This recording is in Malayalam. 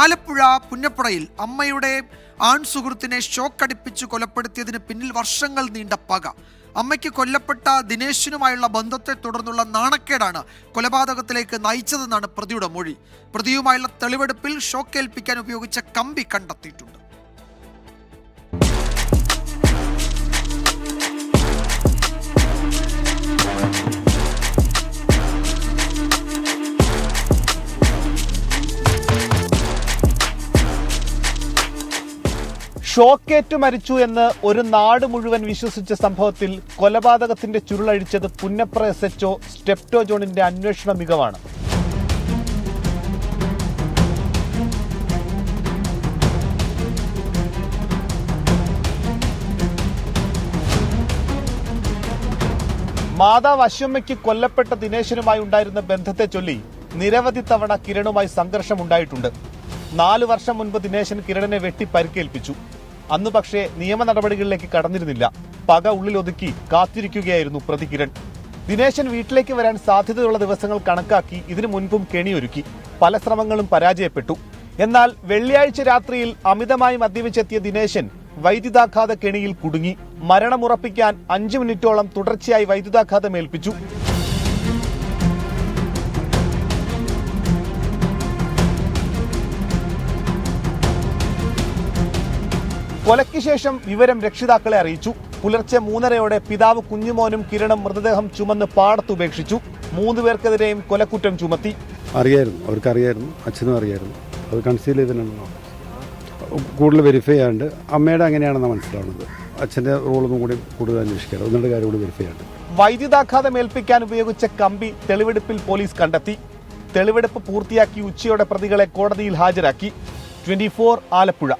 ആലപ്പുഴ പുന്നപ്പുഴയിൽ അമ്മയുടെ ആൺസുഹൃത്തിനെ ഷോക്കടിപ്പിച്ച് കൊലപ്പെടുത്തിയതിന് പിന്നിൽ വർഷങ്ങൾ നീണ്ട പക. അമ്മയ്ക്ക് കൊല്ലപ്പെട്ട ദിനേശിനുമായുള്ള ബന്ധത്തെ തുടർന്നുള്ള നാണക്കേടാണ് കൊലപാതകത്തിലേക്ക് നയിച്ചതെന്നാണ് പ്രതിയുടെ മൊഴി. പ്രതിയുമായുള്ള തെളിവെടുപ്പിൽ ഷോക്കേൽപ്പിക്കാൻ ഉപയോഗിച്ച കമ്പി കണ്ടെത്തിയിട്ടുണ്ട്. ഷോക്കേറ്റു മരിച്ചു എന്ന് ഒരു നാട് മുഴുവൻ വിശ്വസിച്ച സംഭവത്തിൽ കൊലപാതകത്തിന്റെ ചുരുളഴിച്ചത് പുന്നപ്ര SHO സ്റ്റെപ്റ്റോ ജോണിന്റെ അന്വേഷണ മികവാണ്. മാതാവ് അശ്വമ്മയ്ക്ക് കൊല്ലപ്പെട്ട ദിനേശനുമായി ഉണ്ടായിരുന്ന ബന്ധത്തെ ചൊല്ലി നിരവധി തവണ കിരണുമായി സംഘർഷമുണ്ടായിട്ടുണ്ട്. 4 വർഷം മുൻപ് ദിനേശൻ കിരണിനെ വെട്ടി പരിക്കേൽപ്പിച്ചു. അന്ന് പക്ഷേ നിയമ നടപടികളിലേക്ക് കടന്നിരുന്നില്ല. പക ഉള്ളിലൊതുക്കി കാത്തിരിക്കുകയായിരുന്നു പ്രതി കിരൺ. ദിനേശൻ വീട്ടിലേക്ക് വരാൻ സാധ്യതയുള്ള ദിവസങ്ങൾ കണക്കാക്കി ഇതിനു മുൻപും കെണിയൊരുക്കി. പല ശ്രമങ്ങളും പരാജയപ്പെട്ടു. എന്നാൽ വെള്ളിയാഴ്ച രാത്രിയിൽ അമിതമായി മദ്യപിച്ചെത്തിയ ദിനേശൻ വൈദ്യുതാഘാത കെണിയിൽ കുടുങ്ങി. മരണമുറപ്പിക്കാൻ 5 മിനിറ്റോളം തുടർച്ചയായി വൈദ്യുതാഘാതം ഏൽപ്പിച്ചു. കൊലയ്ക്ക് ശേഷം വിവരം രക്ഷിതാക്കളെ അറിയിച്ചു. പുലർച്ചെ 3:30 പിതാവ് കുഞ്ഞുമോനും കിരണും മൃതദേഹം ചുമന്ന് പാടത്തുപേക്ഷിച്ചു. 3 പേർക്കെതിരെയും കൊലക്കുറ്റം ചുമത്തി. അവർക്കറിയായിരുന്നു, അച്ഛനും അറിയായിരുന്നു. അത് കൺസീൽ ചെയ്തിട്ടുണ്ടോ കൂടുതൽ വെരിഫൈ ചെയ്യാണ്ട് അമ്മയുടെ അങ്ങനെയാണെന്ന് മനസ്സിലാവുന്നത്. അച്ഛൻ്റെ റോളൊന്നും കൂടി കൂടുതൽ അന്വേഷിക്കാറ്, ഒന്നുകൂടെ കാര്യം കൂടി വെരിഫൈ ചെയ്യാണ്ട്. വൈദ്യുതാഘാതം ഏൽപ്പിക്കാൻ ഉപയോഗിച്ച കമ്പി തെളിവെടുപ്പിൽ പോലീസ് കണ്ടെത്തി. തെളിവെടുപ്പ് പൂർത്തിയാക്കി ഉച്ചയോടെ പ്രതികളെ കോടതിയിൽ ഹാജരാക്കി. 24 ആലപ്പുഴ.